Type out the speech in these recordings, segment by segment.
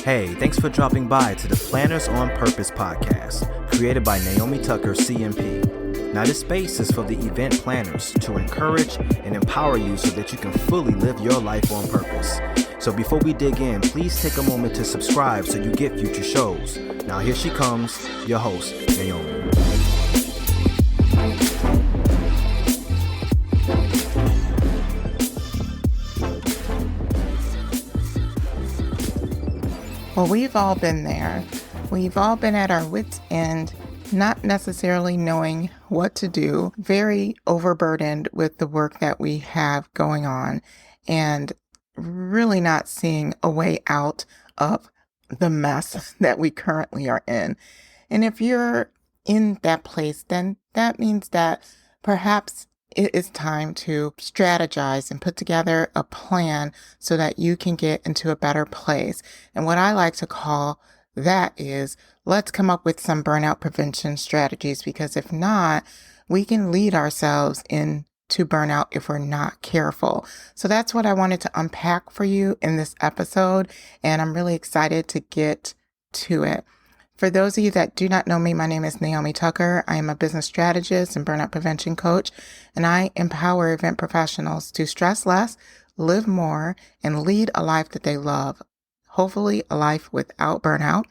Hey, thanks for dropping by to the Planners on Purpose podcast, created by Naomi Tucker, CMP. Now, this space is for the event planners to encourage and empower you so that you can fully live your life on purpose. So before we dig in, please take a moment to subscribe so you get future shows. Now, here she comes, your host, Naomi. Well, we've all been there. We've all been at our wits' end, not necessarily knowing what to do, very overburdened with the work that we have going on, and really not seeing a way out of the mess that we currently are in. And if you're in that place, then that means that perhaps it is time to strategize and put together a plan so that you can get into a better place. And what I like to call that is, let's come up with some burnout prevention strategies, because if not, we can lead ourselves into burnout if we're not careful. So that's what I wanted to unpack for you in this episode, and I'm really excited to get to it. For those of you that do not know me, my name is Naomi Tucker. I am a business strategist and burnout prevention coach, and I empower event professionals to stress less, live more, and lead a life that they love. Hopefully a life without burnout.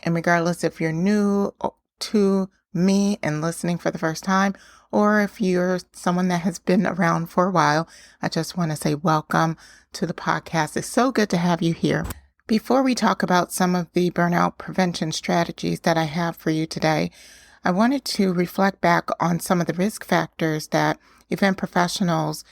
And regardless if you're new to me and listening for the first time, or if you're someone that has been around for a while, I just want to say welcome to the podcast. It's so good to have you here. Before we talk about some of the burnout prevention strategies that I have for you today, I wanted to reflect back on some of the risk factors that event professionals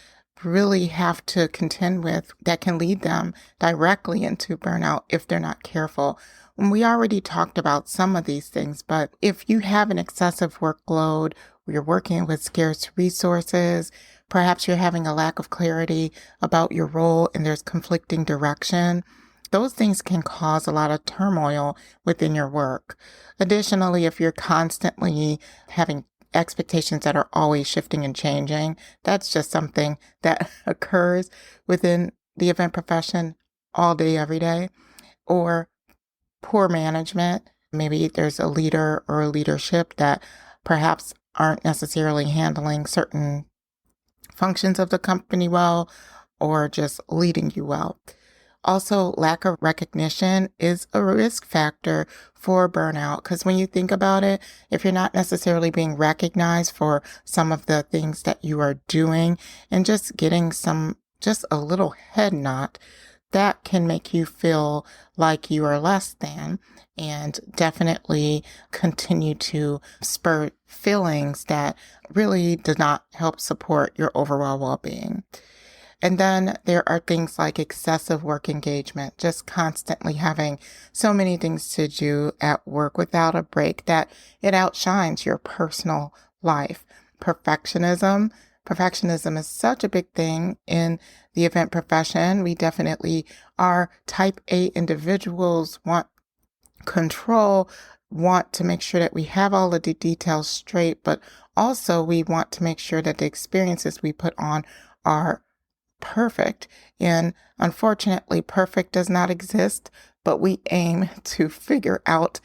really have to contend with that can lead them directly into burnout if they're not careful. And we already talked about some of these things, but if you have an excessive workload, you're working with scarce resources, perhaps you're having a lack of clarity about your role and there's conflicting direction, those things can cause a lot of turmoil within your work. Additionally, if you're constantly having expectations that are always shifting and changing, that's just something that occurs within the event profession all day, every day. Or poor management. Maybe there's a leader or a leadership that perhaps aren't necessarily handling certain functions of the company well, or just leading you well. Also, lack of recognition is a risk factor for burnout, because when you think about it, if you're not necessarily being recognized for some of the things that you are doing and just getting just a little head nod, that can make you feel like you are less than, and definitely continue to spur feelings that really do not help support your overall well-being. And then there are things like excessive work engagement, just constantly having so many things to do at work without a break that it outshines your personal life. Perfectionism is such a big thing in the event profession. We definitely are type A individuals, want control, want to make sure that we have all of the details straight, but also we want to make sure that the experiences we put on are perfect. And unfortunately, perfect does not exist, but we aim to figure out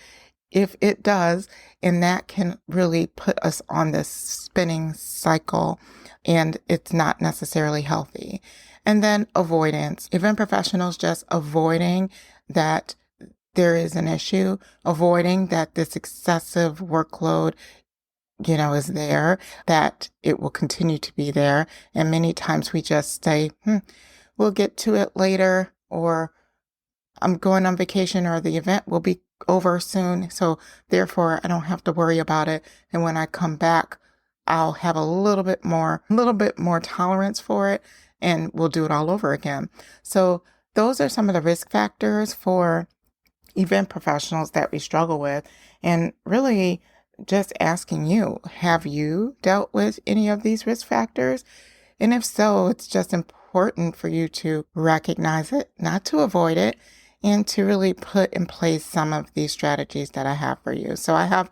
if it does, and that can really put us on this spinning cycle, and it's not necessarily healthy. And then avoidance. Event professionals just avoiding that there is an issue, avoiding that this excessive workload is there, that it will continue to be there. And many times we just say, we'll get to it later, or I'm going on vacation, or the event will be over soon, so therefore I don't have to worry about it. And when I come back, I'll have a little bit more tolerance for it, and we'll do it all over again. So those are some of the risk factors for event professionals that we struggle with. And really just asking you, have you dealt with any of these risk factors? And if so, it's just important for you to recognize it, not to avoid it, and to really put in place some of these strategies that I have for you. So I have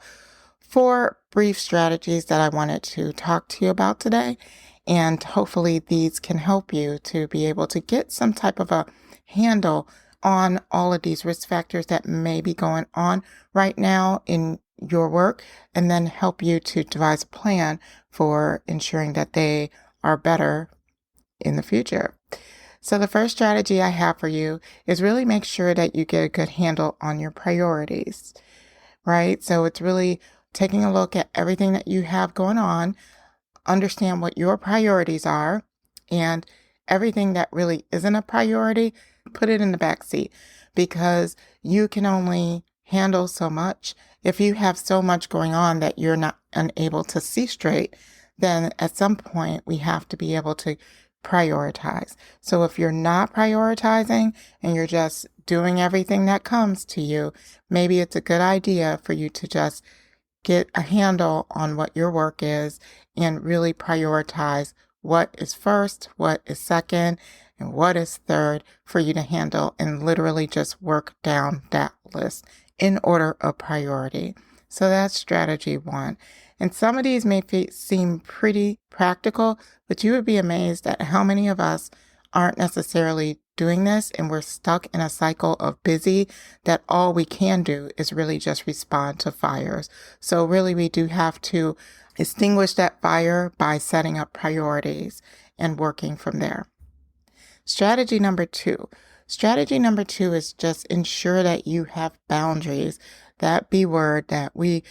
4 brief strategies that I wanted to talk to you about today. And hopefully these can help you to be able to get some type of a handle on all of these risk factors that may be going on right now in your work, and then help you to devise a plan for ensuring that they are better in the future. So the first strategy I have for you is really make sure that you get a good handle on your priorities, right? So it's really taking a look at everything that you have going on, understand what your priorities are, and everything that really isn't a priority, put it in the back seat, because you can only handle so much. If you have so much going on that you're not unable to see straight, then at some point we have to be able to prioritize. So if you're not prioritizing and you're just doing everything that comes to you, maybe it's a good idea for you to just get a handle on what your work is and really prioritize what is first, what is second, and what is third for you to handle, and literally just work down that list in order of priority. So that's strategy 1. And some of these may seem pretty practical, but you would be amazed at how many of us aren't necessarily doing this, and we're stuck in a cycle of busy that all we can do is really just respond to fires. So really we do have to extinguish that fire by setting up priorities and working from there. Strategy number 2. Strategy number 2 is just ensure that you have boundaries. That B word that we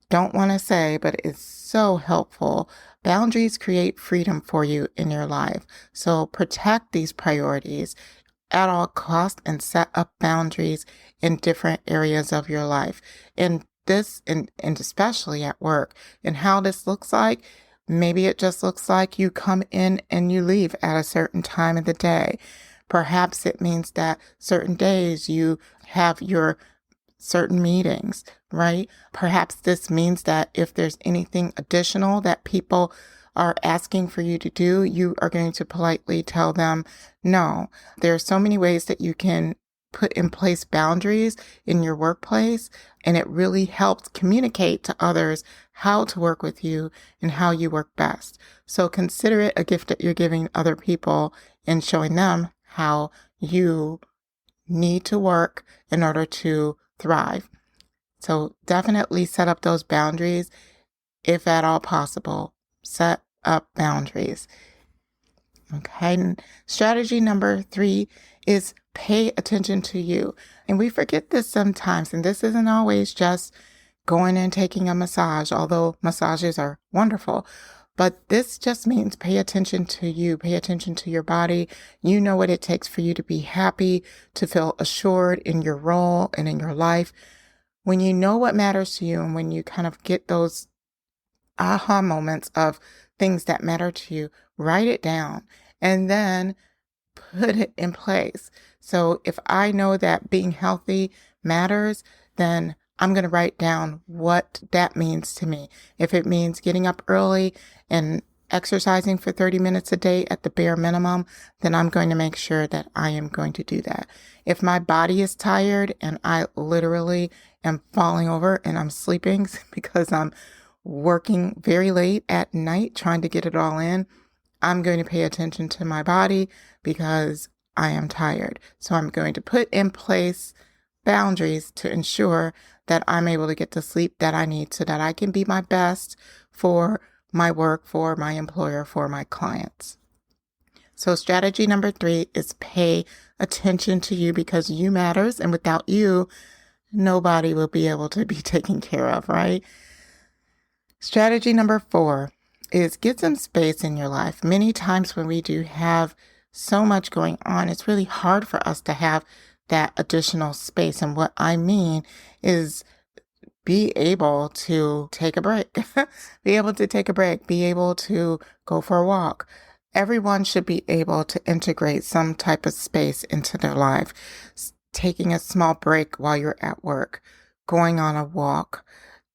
don't want to say, but it's so helpful. Boundaries create freedom for you in your life. So protect these priorities at all costs and set up boundaries in different areas of your life. And this, and especially at work, and how this looks like, maybe it just looks like you come in and you leave at a certain time of the day. Perhaps it means that certain days you have your certain meetings, right? Perhaps this means that if there's anything additional that people are asking for you to do, you are going to politely tell them no. There are so many ways that you can put in place boundaries in your workplace, and it really helps communicate to others how to work with you and how you work best. So consider it a gift that you're giving other people and showing them how you need to work in order to thrive. So definitely set up those boundaries if at all possible. Set up boundaries. Okay. And strategy number 3 is pay attention to you. And we forget this sometimes. And this isn't always just going and taking a massage, although massages are wonderful. But this just means pay attention to you, pay attention to your body. You know what it takes for you to be happy, to feel assured in your role and in your life. When you know what matters to you, and when you kind of get those aha moments of things that matter to you, write it down and then put it in place. So if I know that being healthy matters, then I'm going to write down what that means to me. If it means getting up early and exercising for 30 minutes a day at the bare minimum, then I'm going to make sure that I am going to do that. If my body is tired and I literally am falling over and I'm sleeping because I'm working very late at night trying to get it all in, I'm going to pay attention to my body because I am tired. So I'm going to put in place boundaries to ensure that I'm able to get the sleep that I need so that I can be my best for my work, for my employer, for my clients. So strategy number 3 is pay attention to you, because you matters. And without you, nobody will be able to be taken care of, right? Strategy number 4 is get some space in your life. Many times when we do have so much going on, it's really hard for us to have that additional space. And what I mean is be able to take a break, be able to take a break, be able to go for a walk. Everyone should be able to integrate some type of space into their life. Taking a small break while you're at work, going on a walk,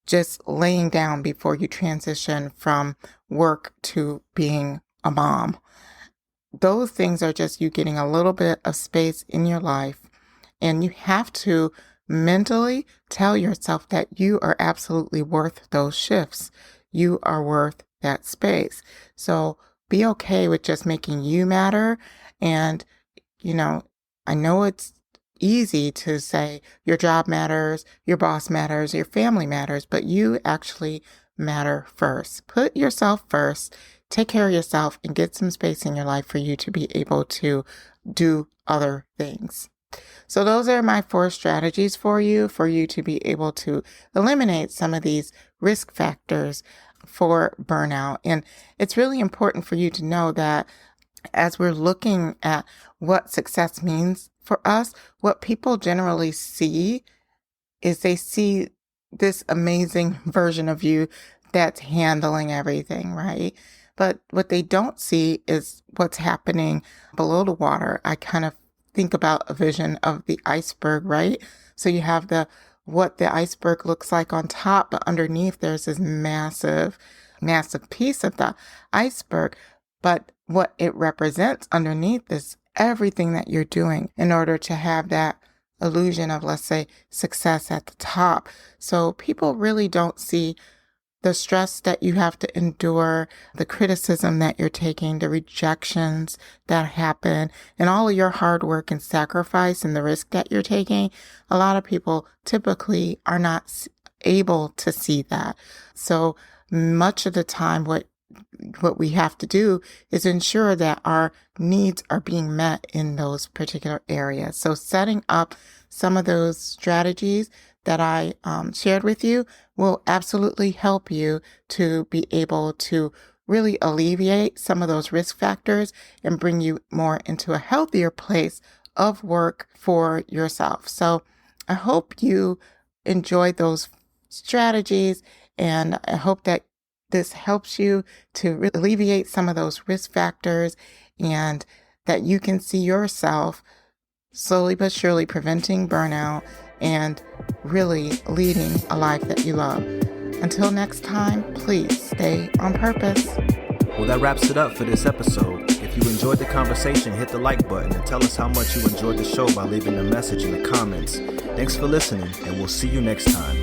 just laying down before you transition from work to being a mom. Those things are just you getting a little bit of space in your life. And you have to mentally tell yourself that you are absolutely worth those shifts. You are worth that space. So be okay with just making you matter. And, you know, I know it's easy to say your job matters, your boss matters, your family matters, but you actually matter first. Put yourself first, take care of yourself, and get some space in your life for you to be able to do other things. So those are my 4 strategies for you to be able to eliminate some of these risk factors for burnout. And it's really important for you to know that as we're looking at what success means for us, what people generally see is they see this amazing version of you that's handling everything, right? But what they don't see is what's happening below the water. I kind of think about a vision of the iceberg, right? So you have what the iceberg looks like on top, but underneath there's this massive, massive piece of the iceberg. But what it represents underneath is everything that you're doing in order to have that illusion of, let's say, success at the top. So people really don't see the stress that you have to endure, the criticism that you're taking, the rejections that happen, and all of your hard work and sacrifice and the risk that you're taking. A lot of people typically are not able to see that. So much of the time, what we have to do is ensure that our needs are being met in those particular areas. So setting up some of those strategies that I shared with you will absolutely help you to be able to really alleviate some of those risk factors and bring you more into a healthier place of work for yourself. So I hope you enjoyed those strategies, and I hope that this helps you to alleviate some of those risk factors and that you can see yourself slowly but surely preventing burnout and really leading a life that you love. Until next time, please stay on purpose. Well, that wraps it up for this episode. If you enjoyed the conversation, hit the like button and tell us how much you enjoyed the show by leaving a message in the comments. Thanks for listening, and we'll see you next time.